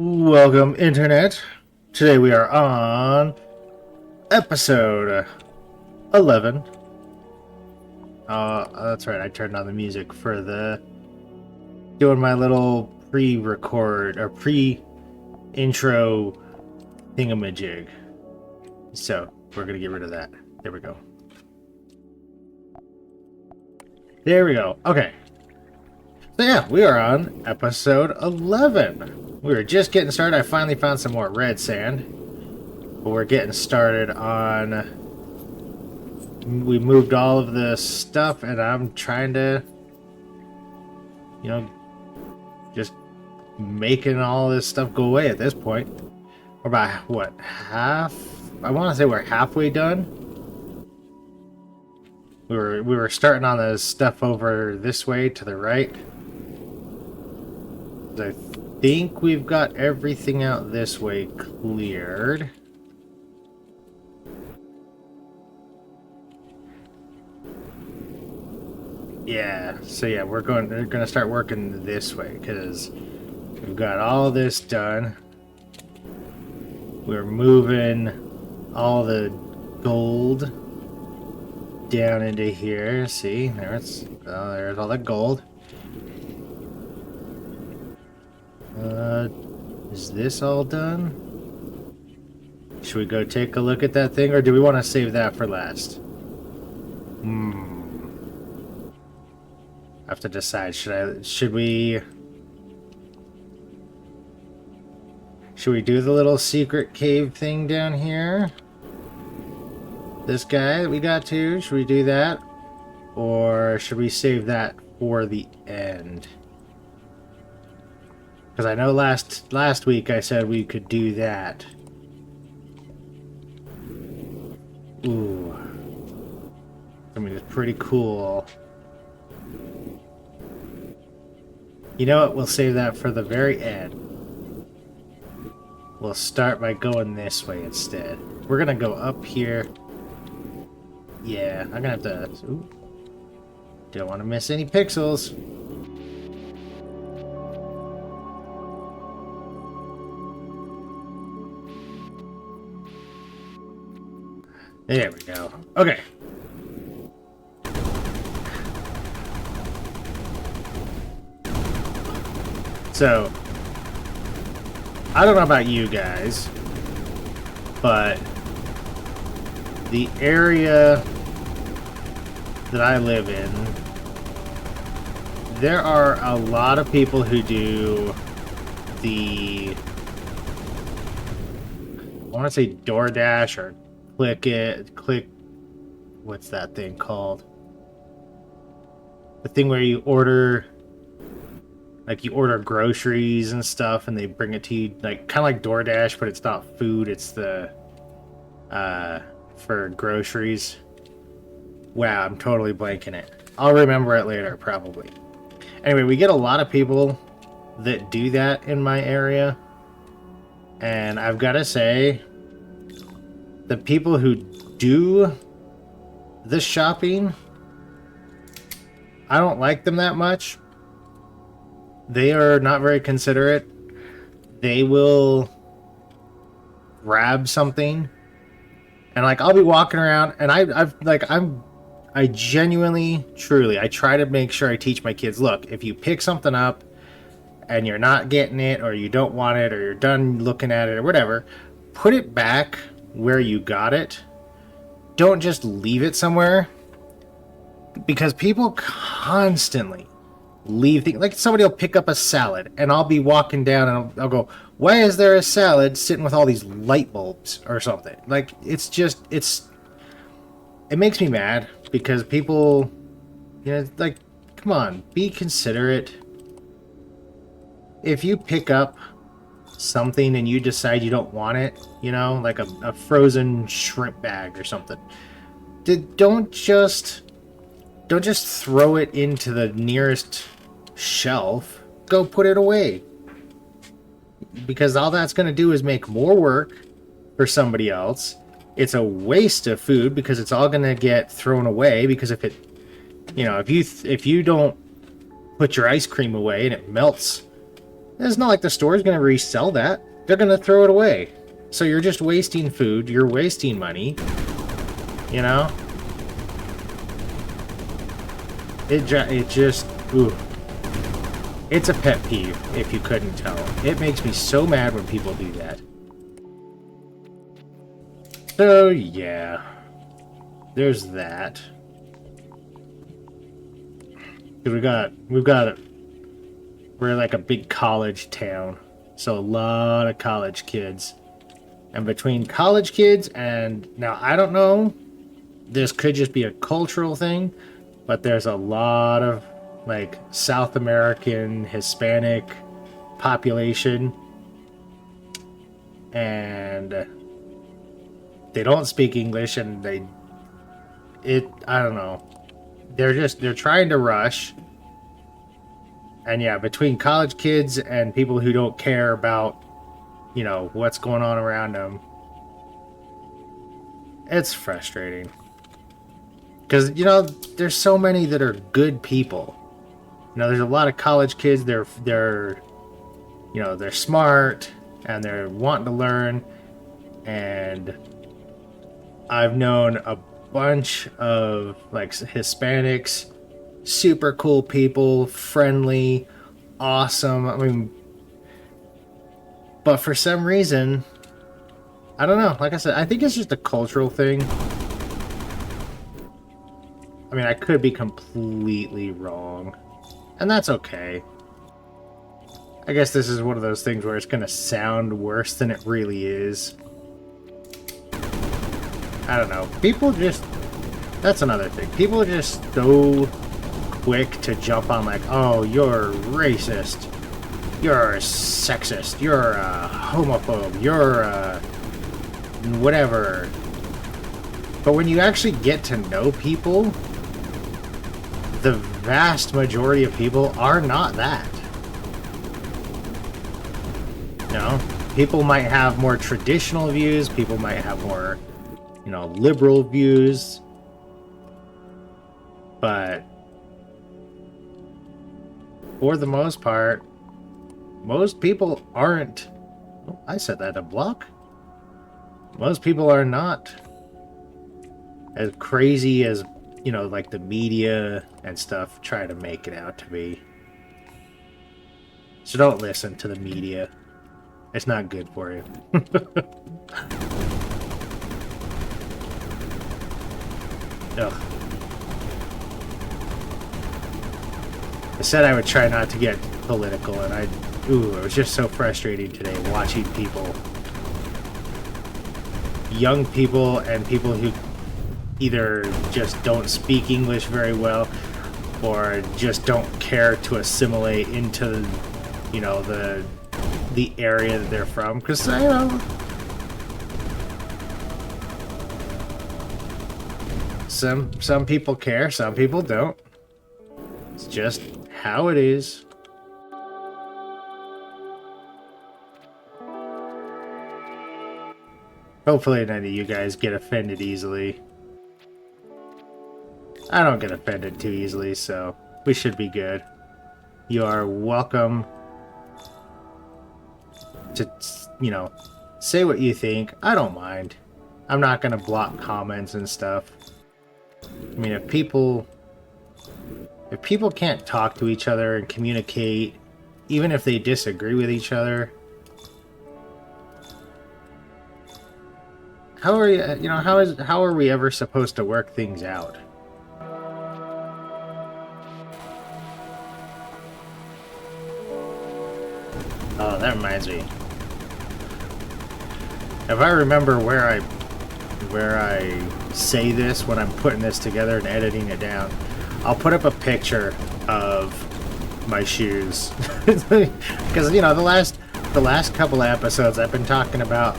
Welcome, Internet. Today we are on episode 11. That's right, I turned on the music for doing my little pre-record or pre-intro thingamajig. So, we're gonna get rid of that. There we go. There we go. Okay. So yeah, we are on episode 11. We were just getting started. I finally found some more red sand. But we're getting started on... We moved all of the stuff, and I'm trying to... just making all this stuff go away at this point. We're about, what, half? I want to say we're halfway done. We were starting on the stuff over this way to the right. I think we've got everything out this way cleared. Yeah, so yeah, we're gonna start working this way because we've got all this done. We're moving all the gold down into here. See, there's all that gold. Is this all done? Should we go take a look at that thing, or do we want to save that for last? I have to decide. Should we do the little secret cave thing down here? This guy that we got to, should we do that? Or should we save that for the end? Because I know last week I said we could do that. Ooh. I mean, it's pretty cool. You know what? We'll save that for the very end. We'll start by going this way instead. We're gonna go up here. Yeah, I'm gonna have to... Ooh. Don't want to miss any pixels. There we go. Okay. So, I don't know about you guys, but the area that I live in, there are a lot of people who do the, I want to say DoorDash or what's that thing called? The thing where you order, like you order groceries and stuff and they bring it to you, like kind of like DoorDash, but it's not food, it's the, for groceries. Wow, I'm totally blanking it. I'll remember it later, probably. Anyway, we get a lot of people that do that in my area. And I've got to say, the people who do the shopping, I don't like them that much. They are not very considerate. They will grab something, and like I'll be walking around, and I genuinely, truly, I try to make sure I teach my kids, look, if you pick something up and you're not getting it, or you don't want it, or you're done looking at it, or whatever, put it back where you got it. Don't just leave it somewhere, because people constantly leave things. Like somebody will pick up a salad and I'll be walking down and I'll go, why is there a salad sitting with all these light bulbs or something? Like it makes me mad because people, like, come on, be considerate. If you pick up something and you decide you don't want it, like a frozen shrimp bag or something, don't just throw it into the nearest shelf. Go put it away, because all that's going to do is make more work for somebody else. It's a waste of food because it's all going to get thrown away, because if you don't put your ice cream away and it melts It's not like the store's going to resell that. They're going to throw it away. So you're just wasting food. You're wasting money. You know? It just... Ooh. It's a pet peeve, if you couldn't tell. It makes me so mad when people do that. So, yeah. There's that. Because we're like a big college town. So a lot of college kids. And between college kids and... Now, I don't know. This could just be a cultural thing. But there's a lot of, like, South American, Hispanic population. And they don't speak English, and I don't know. They're trying to rush. And yeah, between college kids and people who don't care about, you know, what's going on around them, it's frustrating. Because, you know, there's so many that are good people. You know, there's a lot of college kids, they're you know, they're smart, and they're wanting to learn, and I've known a bunch of, like, Hispanics, super cool people, friendly, awesome, I mean, but for some reason, I don't know, like I said, I think it's just a cultural thing. I mean, I could be completely wrong, and that's okay. I guess this is one of those things where it's going to sound worse than it really is. I don't know. People just... That's another thing. People are just so quick to jump on like, oh, you're racist. You're sexist. You're a homophobe. You're a... whatever. But when you actually get to know people... The vast majority of people are not that. You know, people might have more traditional views, people might have more, you know, liberal views, but for the most part, most people aren't... Oh, I said that a block. Most people are not as crazy as, you know, like the media and stuff try to make it out to be. So don't listen to the media. It's not good for you. Ugh. I said I would try not to get political, and it was just so frustrating today watching people, young people and people who either just don't speak English very well or just don't care to assimilate into, you know, the area that they're from, because you know, some people care, some people don't. It's just how it is. Hopefully none of you guys get offended easily. I don't get offended too easily, so we should be good. You are welcome to, you know, say what you think. I don't mind. I'm not gonna block comments and stuff. I mean, if people can't talk to each other and communicate, even if they disagree with each other, how are you know, how are we ever supposed to work things out? Oh, that reminds me. If I remember where I say this when I'm putting this together and editing it down, I'll put up a picture of my shoes. Because, you know, the last couple of episodes I've been talking about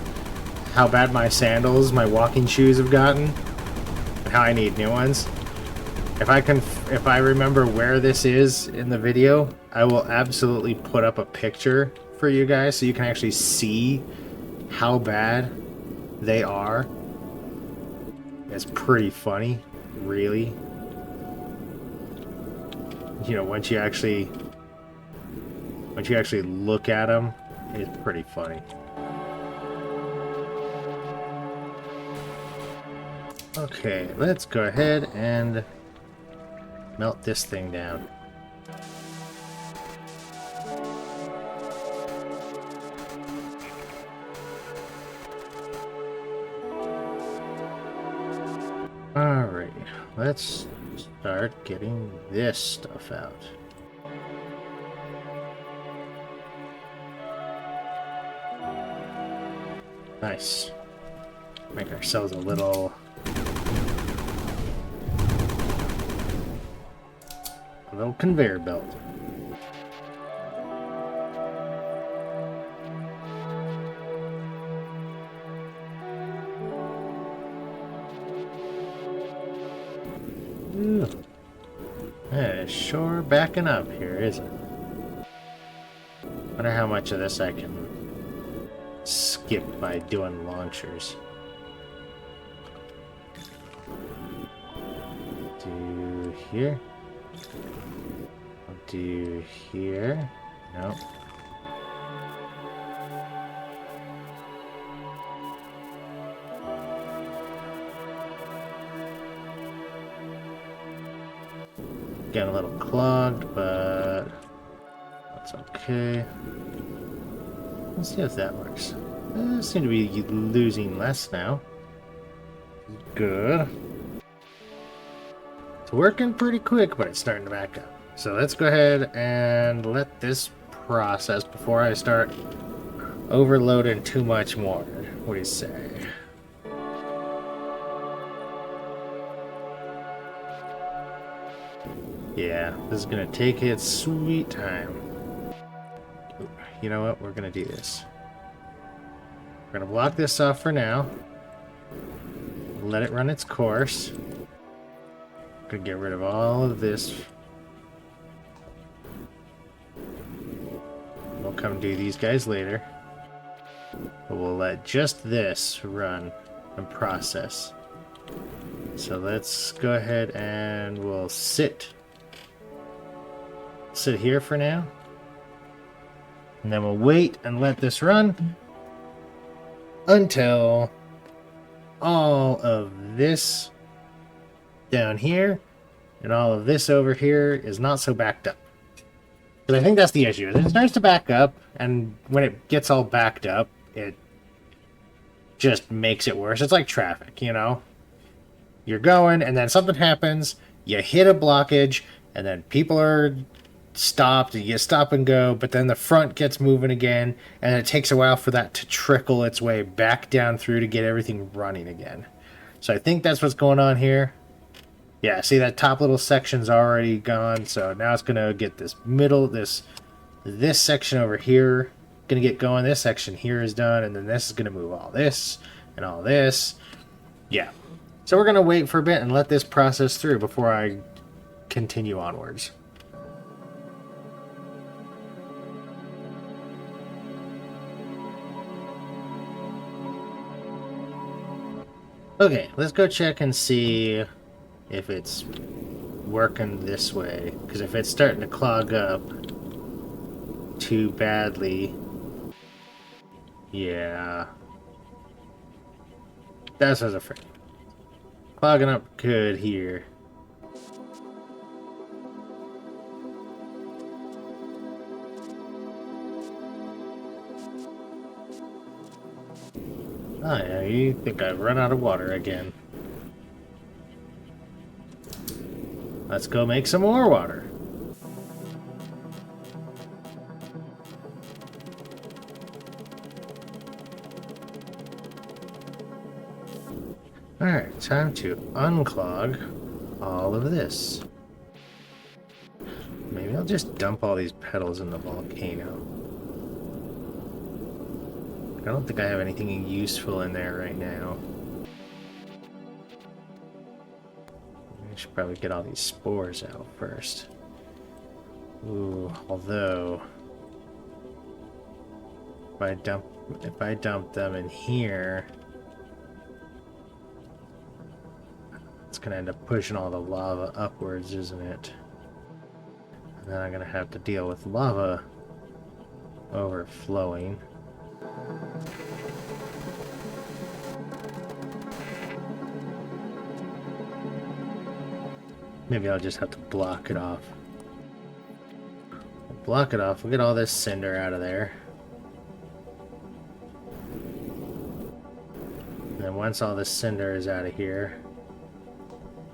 how bad my sandals, my walking shoes have gotten, and how I need new ones. If I remember where this is in the video, I will absolutely put up a picture for you guys so you can actually see how bad they are. It's pretty funny, really. You know, once you actually Once you actually look at them, it's pretty funny. Okay, let's go ahead and melt this thing down. Alright, let's start getting this stuff out. Nice. Make ourselves a little conveyor belt. Ooh. It's sure backing up here, isn't it? Wonder how much of this I can skip by doing launchers. Do here. I'll do here. Nope. Getting a little clogged, but that's okay. Let's see if that works. Seem to be losing less now. Good. It's working pretty quick, but it's starting to back up. So let's go ahead and let this process before I start overloading too much more. What do you say? Yeah, this is gonna take its sweet time. You know what? We're gonna do this. We're gonna block this off for now. Let it run its course. Gonna get rid of all of this. We'll come do these guys later. But we'll let just this run and process. So let's go ahead and we'll sit here for now. And then we'll wait and let this run until all of this down here and all of this over here is not so backed up. Because I think that's the issue. It starts to back up, and when it gets all backed up, it just makes it worse. It's like traffic, you know? You're going, and then something happens, you hit a blockage, and then people are stopped, and you stop and go, but then the front gets moving again, and it takes a while for that to trickle its way back down through to get everything running again. So I think that's what's going on here. Yeah, see that top little section's already gone, so now it's gonna get this middle, this section over here gonna get going. This section here is done, and then this is gonna move all this and all this. Yeah. So we're gonna wait for a bit and let this process through before I continue onwards. Okay, let's go check and see if it's working this way. Because if it's starting to clog up too badly, yeah, that's what I was afraid. Clogging up good here. Oh yeah, you think I've run out of water again. Let's go make some more water. Alright, time to unclog all of this. Maybe I'll just dump all these petals in the volcano. I don't think I have anything useful in there right now. I should probably get all these spores out first. Ooh, although if I dump them in here, it's gonna end up pushing all the lava upwards, isn't it? And then I'm gonna have to deal with lava overflowing. Maybe I'll just have to block it off. Block it off. We'll get all this cinder out of there. And then once all this cinder is out of here,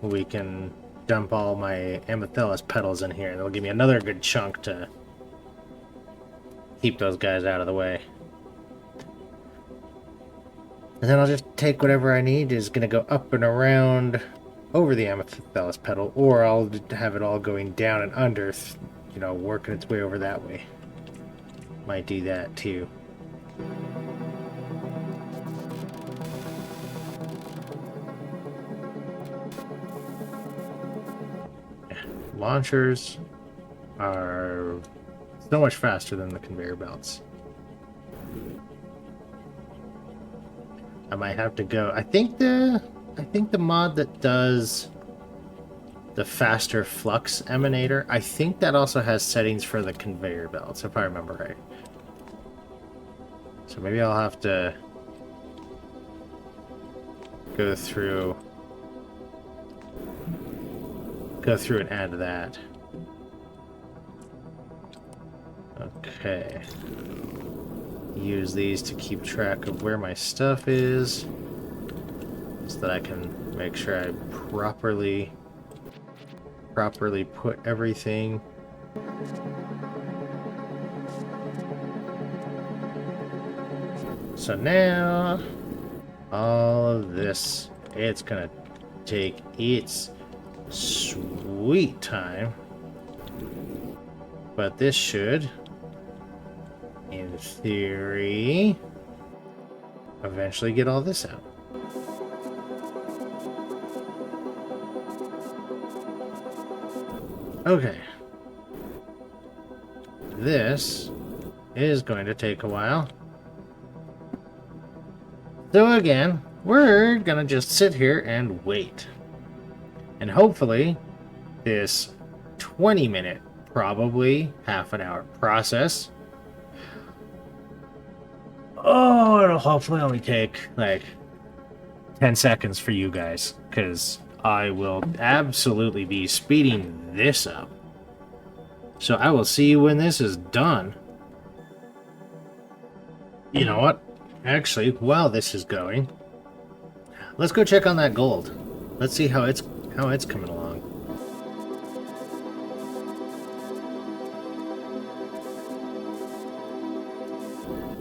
we can dump all my amethyst petals in here. That'll give me another good chunk to keep those guys out of the way. And then I'll just take whatever I need. Is going to go up and around over the amethyst petal, or I'll have it all going down and under, you know, working its way over that way. Might do that too. Launchers are so much faster than the conveyor belts. I might have to go. I think the mod that does the faster flux emanator, I think that also has settings for the conveyor belts, if I remember right. So maybe I'll have to go through and add that. Okay. Use these to keep track of where my stuff is, so that I can make sure I properly put everything. So now all of this, it's gonna take its sweet time, but this should, in theory, eventually get all this out. Okay. This is going to take a while. So again, we're gonna just sit here and wait. And hopefully, this 20-minute, probably half an hour process, it'll hopefully only take like 10 seconds for you guys, because I will absolutely be speeding this up. So I will see you when this is done. You know what? Actually, while this is going, let's go check on that gold. Let's see how it's coming along.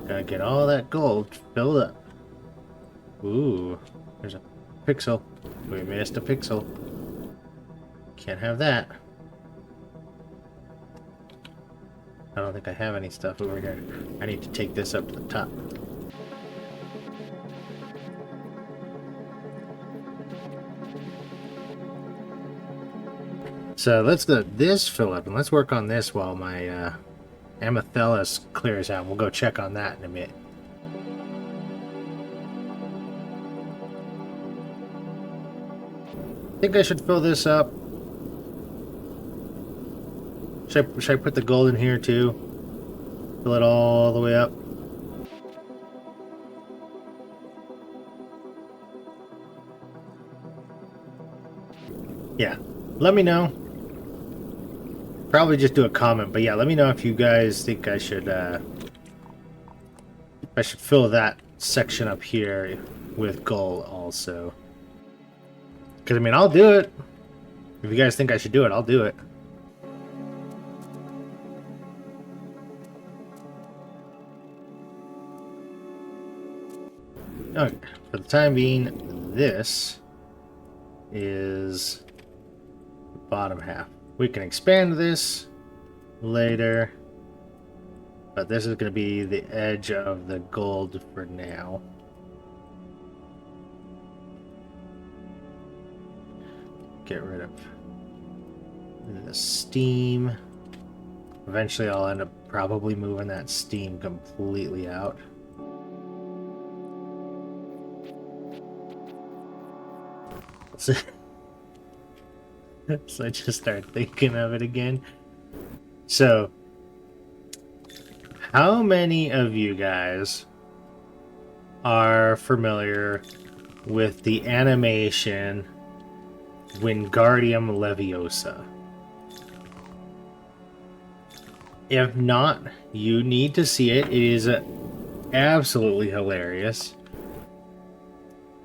Gotta get all that gold filled up. Ooh, there's a pixel. We missed a pixel. Can't have that. I don't think I have any stuff over here. I need to take this up to the top. So let's get this fill up, and let's work on this while my amethyst clears out. We'll go check on that in a minute. I think I should fill this up. Should I put the gold in here too? Fill it all the way up. Yeah, let me know. Probably just do a comment, but yeah, let me know if you guys think I should fill that section up here with gold also. Because I mean, I'll do it. If you guys think I should do it, I'll do it. Okay, for the time being, this is the bottom half. We can expand this later, but this is going to be the edge of the gold for now. Get rid of the steam. Eventually I'll end up probably moving that steam completely out. So I just start thinking of it again. So How many of you guys are familiar with the animation Wingardium Leviosa? If not, you need to see it. It is absolutely hilarious.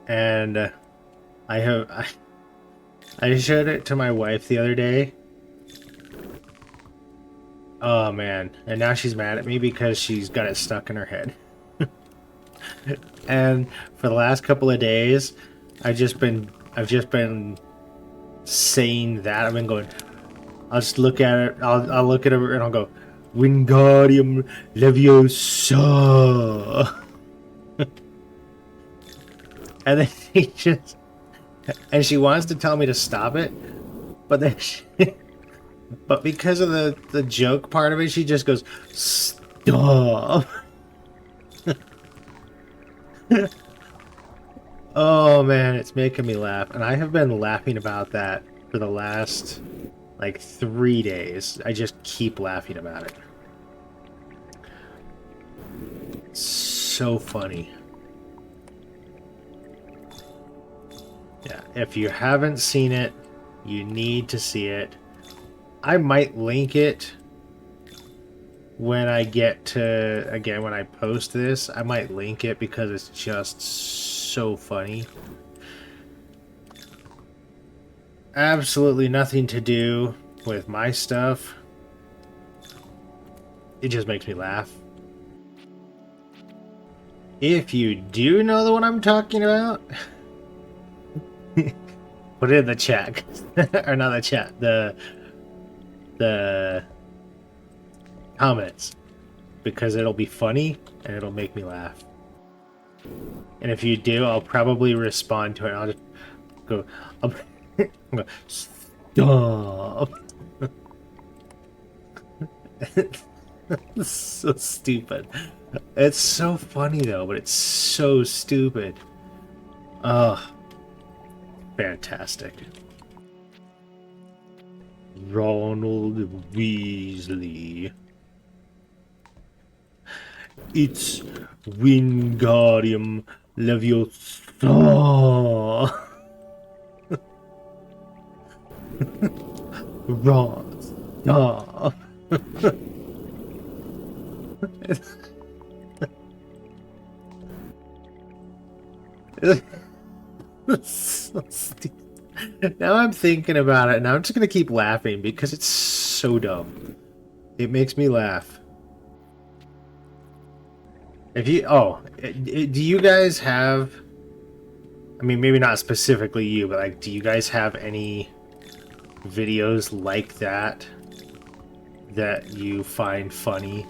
And I showed it to my wife the other day. Oh man, and now she's mad at me because she's got it stuck in her head. And for the last couple of days, I've just been saying that. I've been going, I'll just look at it, I'll look at it and I'll go, Wingardium Leviosa. And then she wants to tell me to stop it, but then but because of the joke part of it, she just goes, stop. Oh man, it's making me laugh. And I have been laughing about that for the last like 3 days. I just keep laughing about it. It's so funny. Yeah, if you haven't seen it, you need to see it. I might link it when I get to, again, when I post this. I might link it because it's just so funny. Absolutely nothing to do with my stuff. It just makes me laugh. If you do know the one I'm talking about, put it in the chat. Or not the chat, the comments. Because it'll be funny and it'll make me laugh. And if you do, I'll probably respond to it. I'll just go, I'll go, stop. It's so stupid. It's so funny though, but it's so stupid. Ugh. Fantastic. Ronald Weasley. It's Wingardium Leviosa. Ron, stop. So stupid. Now I'm thinking about it, and I'm just gonna keep laughing because it's so dumb. It makes me laugh. If you, do you guys have? I mean, maybe not specifically you, but like, do you guys have any videos like that that you find funny?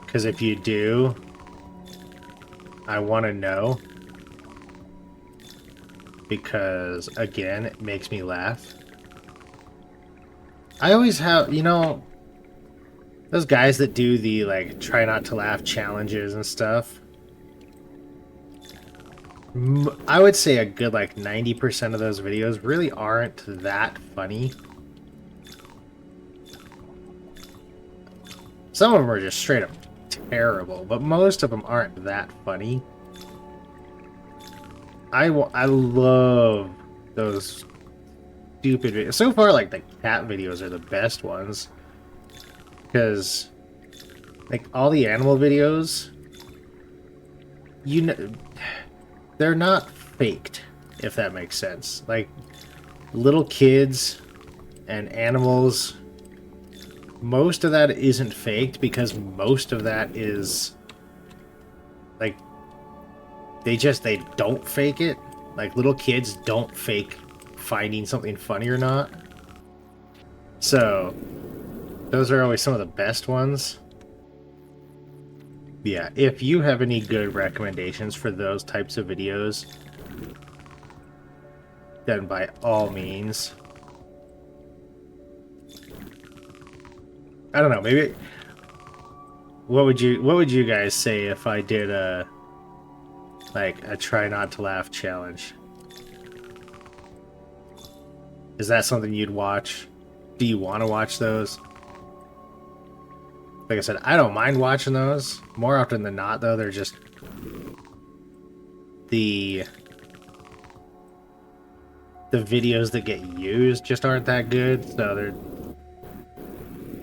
Because if you do, I want to know. Because, again, it makes me laugh. I always have, you know, those guys that do the, like, try not to laugh challenges and stuff. I would say a good, like, 90% of those videos really aren't that funny. Some of them are just straight up terrible, but most of them aren't that funny. I love those stupid videos. So far, like, the cat videos are the best ones. Because, like, all the animal videos, you know, they're not faked, if that makes sense. Like, little kids and animals, most of that isn't faked because most of that is, like, they don't fake it. Like, little kids don't fake finding something funny or not. So, those are always some of the best ones. Yeah, if you have any good recommendations for those types of videos, then by all means. I don't know, maybe what would you guys say if I did a try not to laugh challenge? Is that something you'd watch? Do you want to watch those? Like I said, I don't mind watching those. More often than not, though, they're just... The videos that get used just aren't that good, so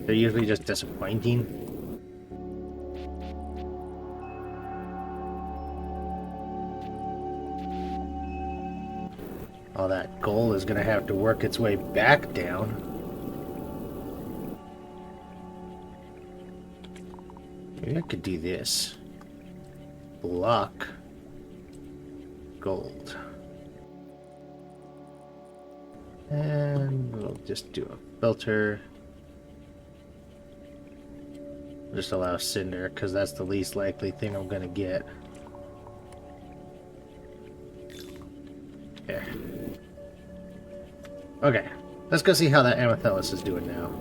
they're usually just disappointing. All that gold is going to have to work its way back down. Maybe I could do this. Block gold. And we'll just do a filter. Just allow cinder, because that's the least likely thing I'm going to get. There. Okay, let's go see how that amethyst is doing now.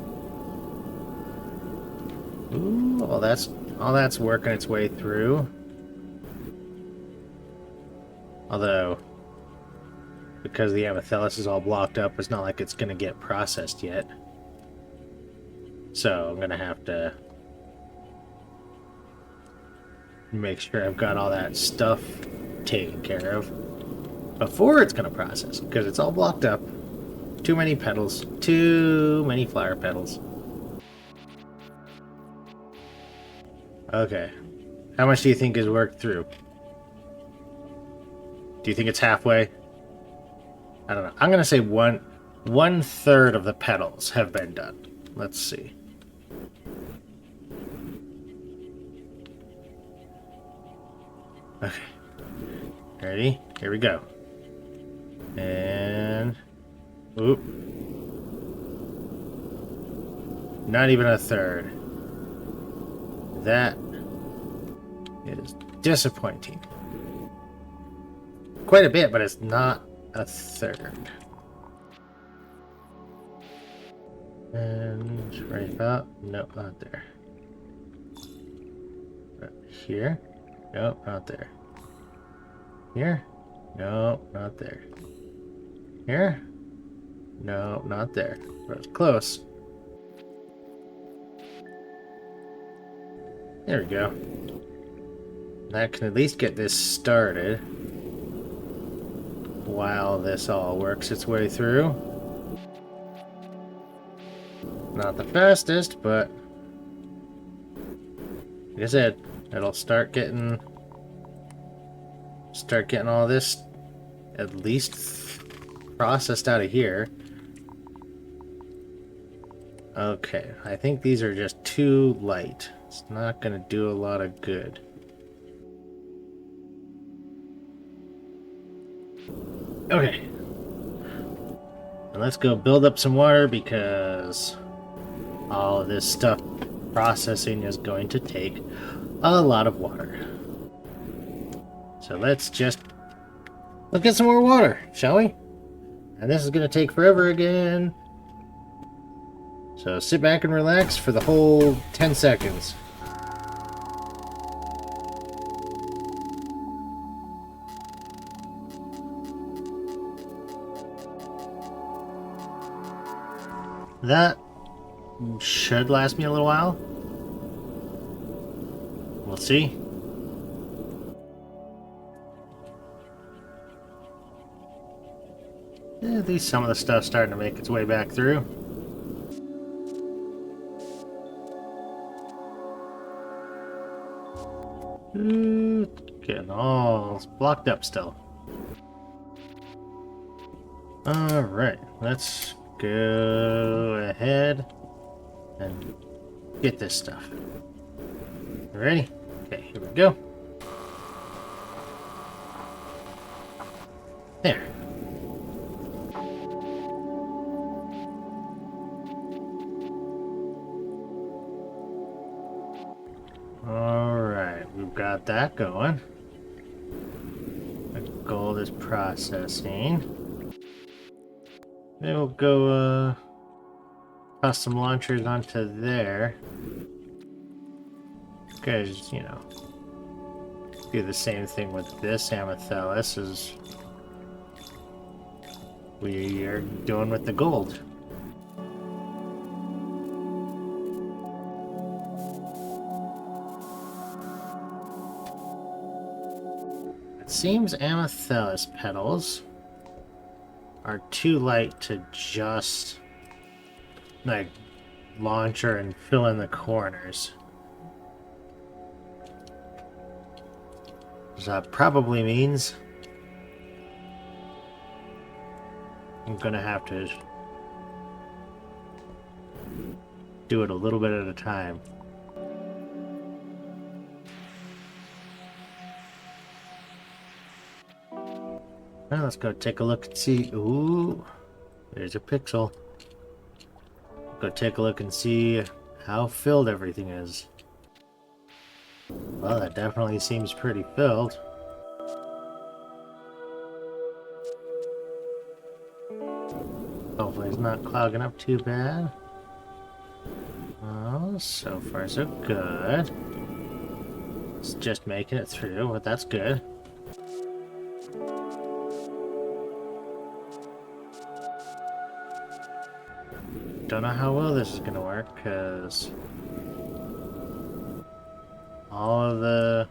Ooh, all that's working its way through. Although, because the amethyst is all blocked up, it's not like it's going to get processed yet. So I'm going to have to make sure I've got all that stuff taken care of before it's going to process, because it's all blocked up. Too many petals. Too many flower petals. Okay. How much do you think is worked through? Do you think it's halfway? I don't know. I'm going to say one third of the petals have been done. Let's see. Okay. Ready? Here we go. And... Oop. Not even a third. That is disappointing. Quite a bit, but it's not a third. And right about... Nope, not there. Right here? Nope, not there. Here? Nope, not there. Here? No, not there. But it's close. There we go. That can at least get this started while this all works its way through. Not the fastest, but like I said, it'll start getting all this at least processed out of here. Okay, I think these are just too light. It's not going to do a lot of good. Okay. And let's go build up some water, because all of this stuff processing is going to take a lot of water. So let's get some more water, shall we? And this is going to take forever again. So sit back and relax for the whole 10 seconds. That should last me a little while. We'll see. Yeah, at least some of the stuff's starting to make its way back through. Getting all blocked up still. Alright, let's go ahead and get this stuff. Ready? Okay, here we go. There. Alright, we've got that going. The gold is processing. Then we'll go toss some launchers onto there. Because, you know, do the same thing with this amethyst as we are doing with the gold. seems amethyst petals are too light to just like launcher and fill in the corners. So that probably means I'm gonna have to do it a little bit at a time. Now let's go take a look and see. Ooh, there's a pixel. Go take a look and see how filled everything is. Well, that definitely seems pretty filled. Hopefully it's not clogging up too bad. Oh, so far so good. It's just making it through, but that's good. Don't know how well this is gonna work, because all of the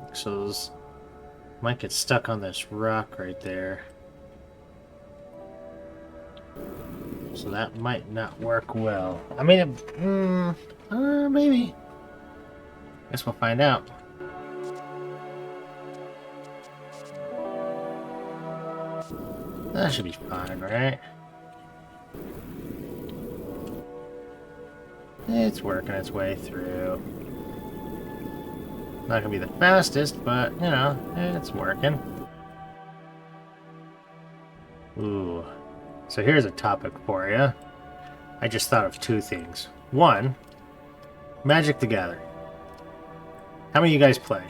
pixels might get stuck on this rock right there. So that might not work well. I mean, maybe. Guess we'll find out. That should be fine, right? It's working its way through. Not gonna be the fastest, but, you know, it's working. Ooh. So here's a topic for you. I just thought of two things. One, Magic the Gathering. How many of you guys play?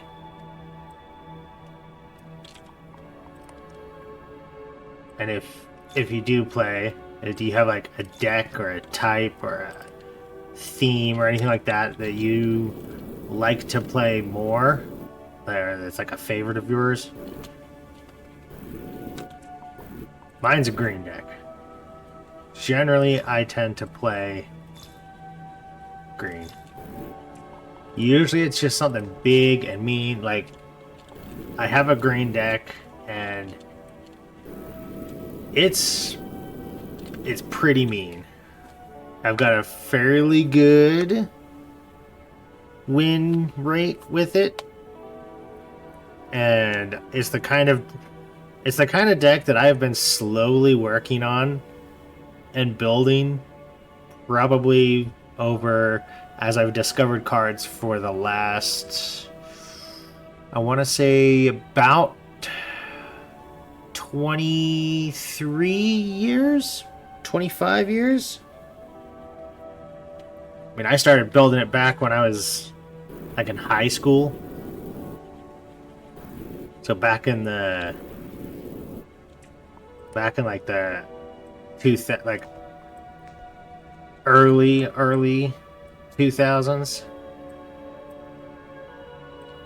And if you do play, do you have like a deck or a type or a theme or anything like that that you like to play more? Or that's like a favorite of yours? Mine's a green deck. Generally, I tend to play green. Usually it's just something big and mean, like I have a green deck and it's pretty mean. I've got a fairly good win rate with it, and it's the kind of deck that I've been slowly working on and building, probably over as I've discovered cards for the last, I want to say, about 23 years, 25 years. I mean, I started building it back when I was like in high school. So back in like the early 2000s,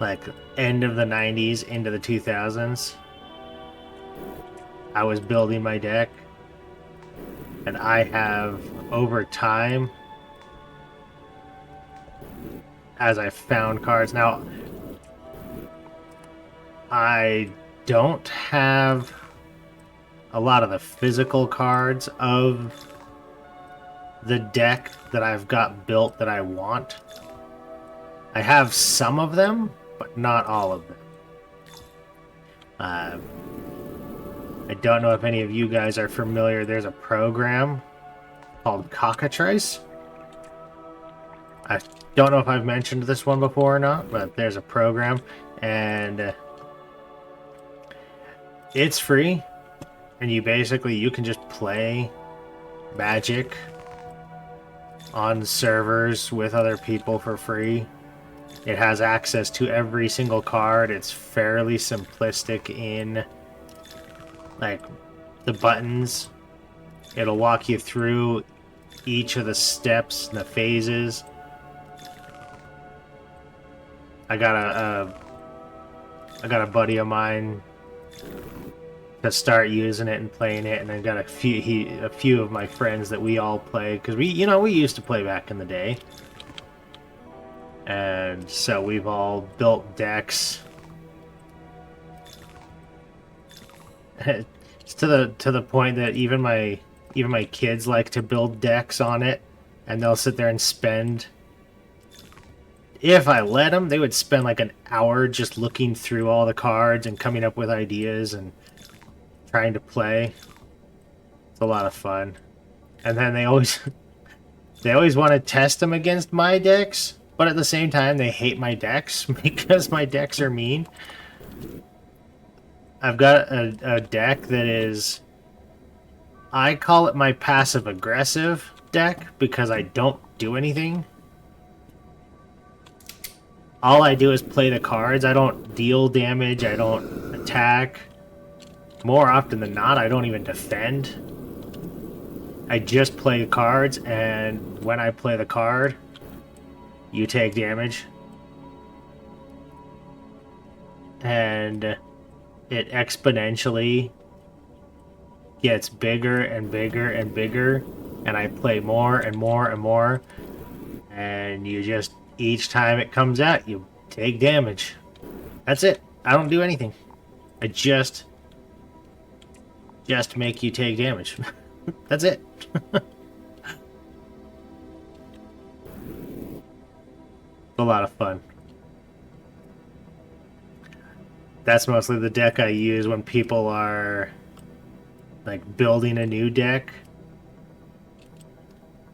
like end of the 90s into the 2000s, I was building my deck, and I have over time, as I found cards. Now, I don't have a lot of the physical cards of the deck that I've got built that I want. I have some of them, but not all of them. I don't know if any of you guys are familiar. There's a program called Cockatrice. I don't know if I've mentioned this one before or not, but there's a program, and it's free, and you can just play Magic on servers with other people for free. It has access to every single card. It's fairly simplistic in like the buttons. It'll walk you through each of the steps and the phases. I got a buddy of mine to start using it and playing it, and I got a few of my friends that we all play, because we used to play back in the day, and so we've all built decks It's to the point that even my kids like to build decks on it, and they'll sit there and spend. If I let them, they would spend like an hour just looking through all the cards and coming up with ideas and trying to play. It's a lot of fun. And then they always they always want to test them against my decks, but at the same time they hate my decks because my decks are mean. I've got a deck that is, I call it my passive aggressive deck because I don't do anything. All I do is play the cards. I don't deal damage. I don't attack. More often than not, I don't even defend. I just play cards, and when I play the card, you take damage. And it exponentially gets bigger and bigger and bigger, and I play more and more and more, and you just, each time it comes out, you take damage. That's it. I don't do anything. I just make you take damage. That's it. A lot of fun. That's mostly the deck I use when people are like building a new deck,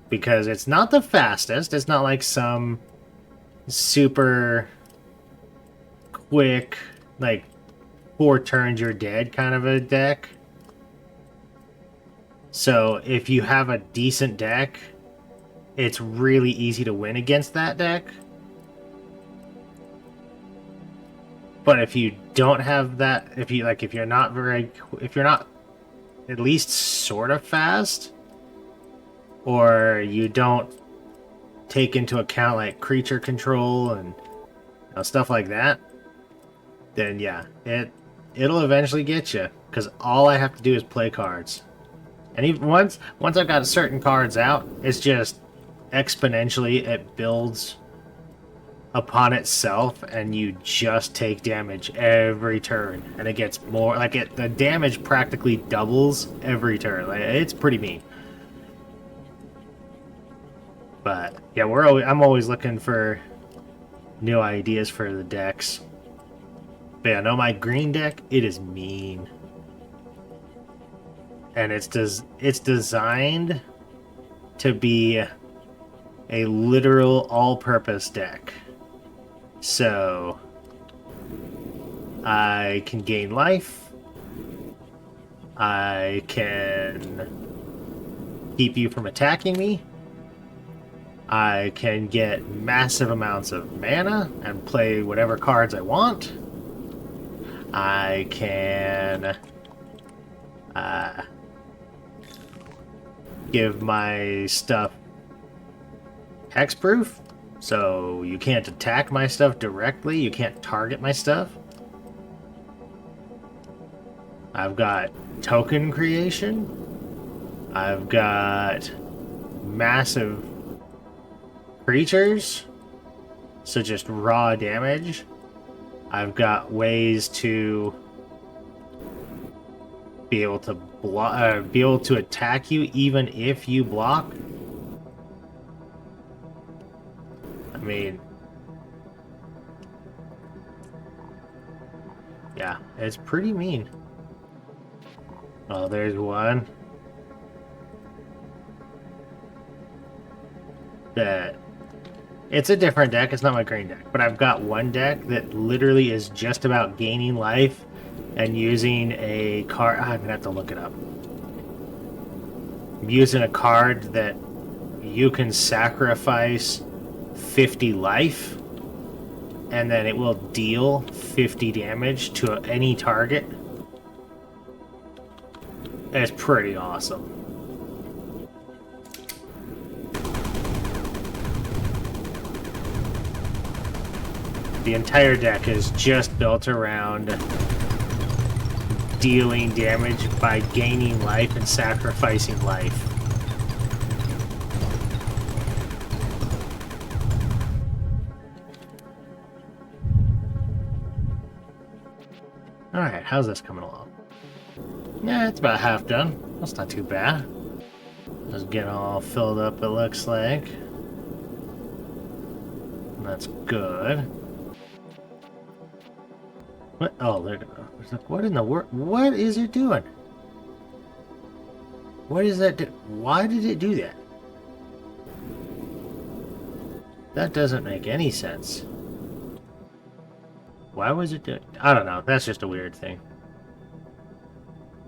because it's not the fastest. It's not like some super quick, like 4 turns you're dead kind of a deck. So if you have a decent deck, it's really easy to win against that deck. But if you don't have that, if you're not at least sort of fast, or you don't take into account like creature control and stuff like that, then yeah, it'll eventually get you, because all I have to do is play cards. And even once I've got certain cards out, it's just exponentially, it builds upon itself, and you just take damage every turn, and it gets more like the damage practically doubles every turn. Like, it's pretty mean. But yeah, I'm always looking for new ideas for the decks. But yeah, no, my green deck, it is mean. And it's designed to be a literal all-purpose deck. So I can gain life. I can keep you from attacking me. I can get massive amounts of mana and play whatever cards I want. I can give my stuff hexproof, so you can't attack my stuff directly. You can't target my stuff. I've got token creation. I've got massive creatures, so just raw damage. I've got ways to be able to attack you even if you block. I mean, yeah, it's pretty mean. Oh, there's one that, it's a different deck. It's not my green deck, but I've got one deck that literally is just about gaining life and using a card. I'm gonna have to look it up. I'm using a card that you can sacrifice 50 life, and then it will deal 50 damage to any target. It's pretty awesome. The entire deck is just built around dealing damage by gaining life and sacrificing life. Alright, how's this coming along? Yeah, it's about half done. That's not too bad. It's getting all filled up, it looks like. That's good. What? Oh, there it goes. It's like, what in the world? What is it doing? What is that do? Why did it do that? That doesn't make any sense. Why was it doing? I don't know. That's just a weird thing.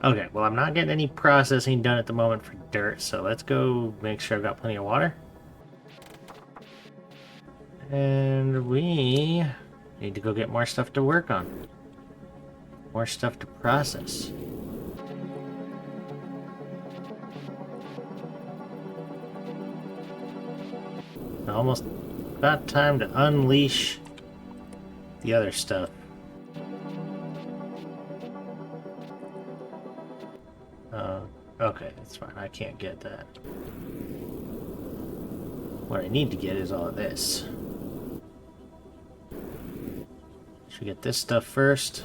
Okay, well, I'm not getting any processing done at the moment for dirt, so let's go make sure I've got plenty of water. And we need to go get more stuff to work on. More stuff to process. Almost about time to unleash the other stuff. Okay, that's fine. I can't get that. What I need to get is all of this. Should we get this stuff first?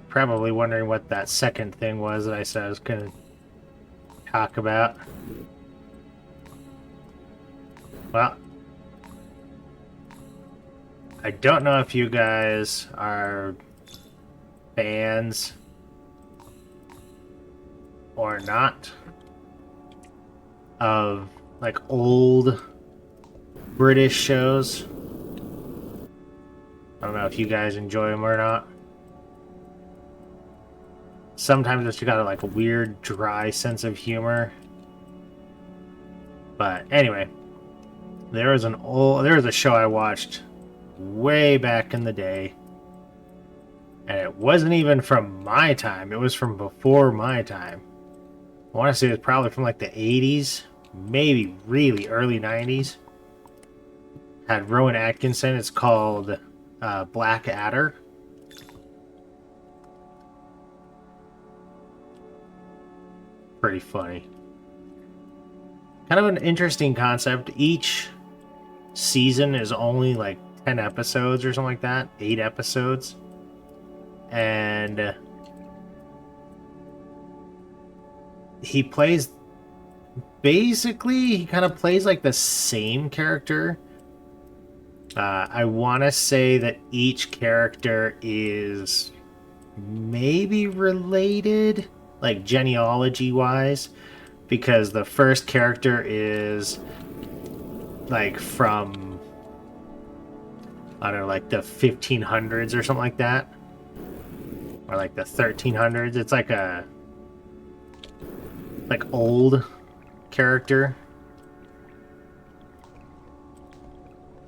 Probably wondering what that second thing was that I said I was going to talk about. Well, I don't know if you guys are fans or not of like old British shows. I don't know if you guys enjoy them or not. Sometimes it's got like a weird, dry sense of humor. But anyway, there was a show I watched way back in the day, and it wasn't even from my time. It was from before my time. I want to say it was probably from like the 80s, maybe really early 90s. Had Rowan Atkinson. It's called Black Adder. Pretty funny. Kind of an interesting concept. Each season is only like 10 episodes or something like that. 8 episodes. And he plays... Basically, he kind of plays like the same character. I want to say that each character is maybe related, like genealogy-wise, because the first character is like from, I don't know, like the 1500s or something like that, or like the 1300s. It's like a old character.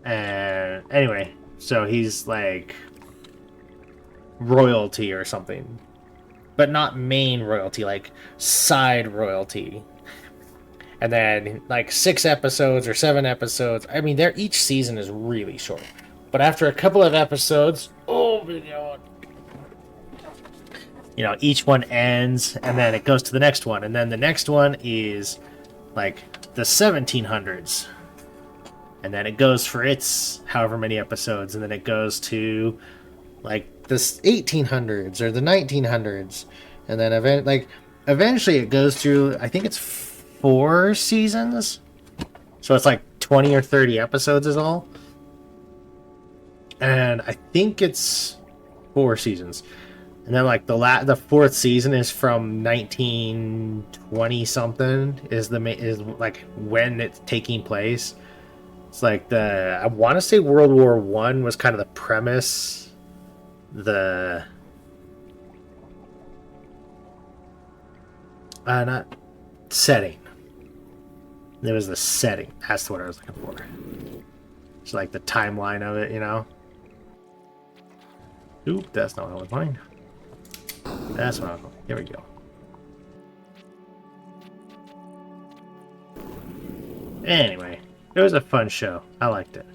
And anyway, so he's like royalty or something, but not main royalty, like side royalty. And then like 6 episodes or 7 episodes. I mean, each season is really short, but after a couple of episodes, oh my god, you know, each one ends, and then it goes to the next one, and then the next one is like the 1700s. And then it goes for its however many episodes, and then it goes to like the 1800s or the 1900s, and then eventually it goes through. I think it's 4 seasons, so it's like 20 or 30 episodes is all. And I think it's 4 seasons, and then like the 4th season is from 1920 something is like when it's taking place. It's like I want to say World War One was kind of the premise. Not setting. There was the setting. That's what I was looking for. It's like the timeline of it, you know? Oop, that's not what I was wanting. That's what I was wanting. Here we go. Anyway. It was a fun show. I liked it.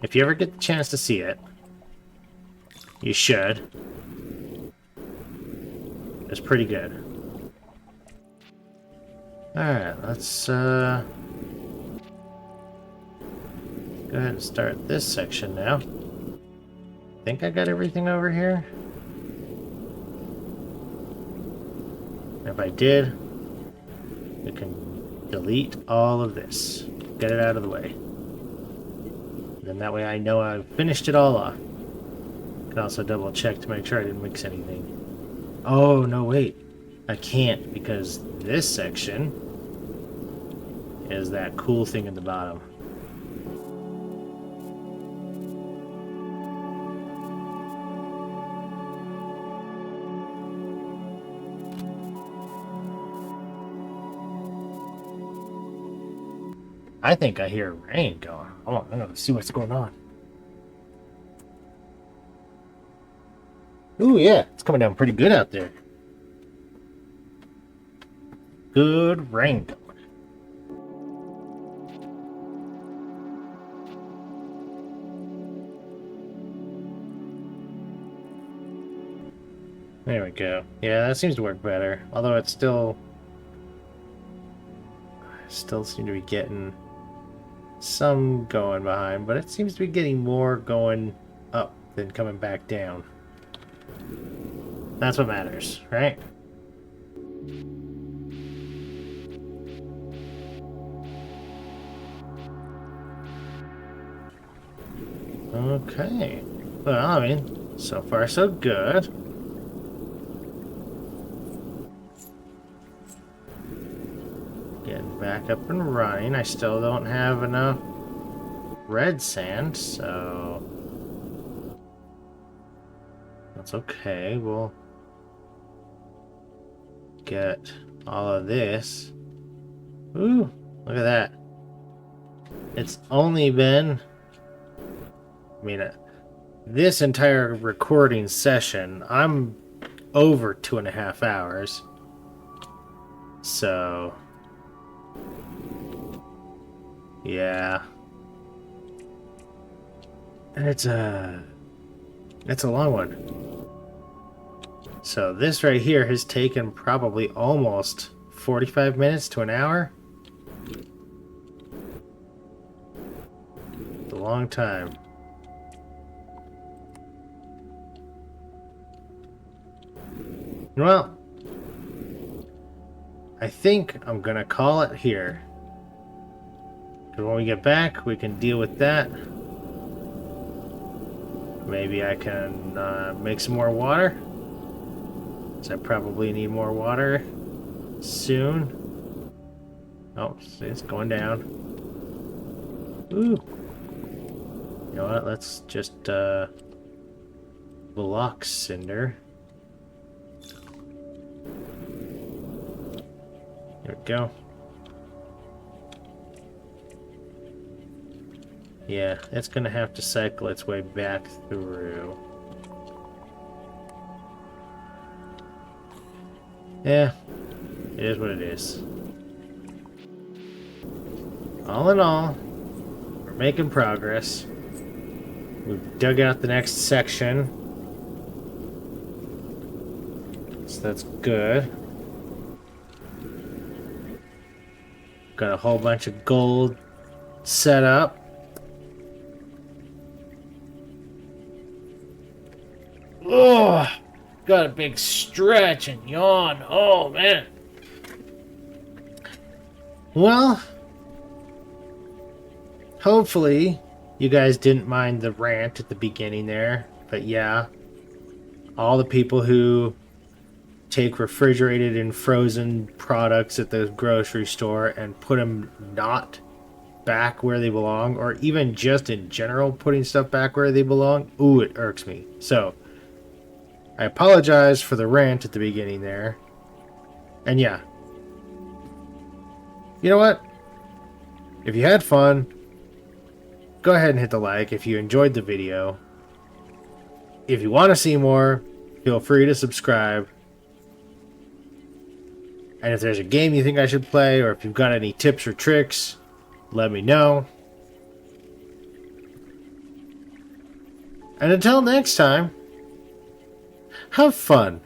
If you ever get the chance to see it, you should. It's pretty good. Alright, let's go ahead and start this section now. Think I got everything over here? If I did, we can delete all of this. Get it out of the way. Then that way I know I've finished it all off. Can also double check to make sure I didn't mix anything. Oh, no, wait. I can't because this section is that cool thing in the bottom. I think I hear rain going. Hold on, I'm gonna see what's going on. Ooh, yeah, it's coming down pretty good out there. Good rain going. There we go. Yeah, that seems to work better. Although it's still seem to be getting some going behind, but it seems to be getting more going up than coming back down. That's what matters, right? Okay. Well, I mean, so far so good. Getting back up and running. I still don't have enough red sand, so that's okay. We'll get all of this. Ooh, look at that. It's only been, I mean, this entire recording session, I'm over 2.5 hours. So, yeah. And it's a long one. So this right here has taken probably almost 45 minutes to an hour. It's a long time. Well, I think I'm gonna call it here. Because when we get back, we can deal with that. Maybe I can make some more water. So I probably need more water soon. Oh, see, it's going down. Ooh. You know what? Let's just block cinder. There we go. Yeah, it's gonna have to cycle its way back through. Yeah, it is what it is. All in all, we're making progress. We've dug out the next section. So that's good. Got a whole bunch of gold set up. Oh, got a big stretch and yawn. Oh, man. Well, hopefully you guys didn't mind the rant at the beginning there. But yeah, all the people who take refrigerated and frozen products at the grocery store and put them not back where they belong, or even just in general putting stuff back where they belong, ooh, it irks me. So I apologize for the rant at the beginning there. And yeah, you know what? If you had fun, go ahead and hit the like if you enjoyed the video. If you want to see more, feel free to subscribe. And if there's a game you think I should play, or if you've got any tips or tricks, let me know. And until next time, have fun.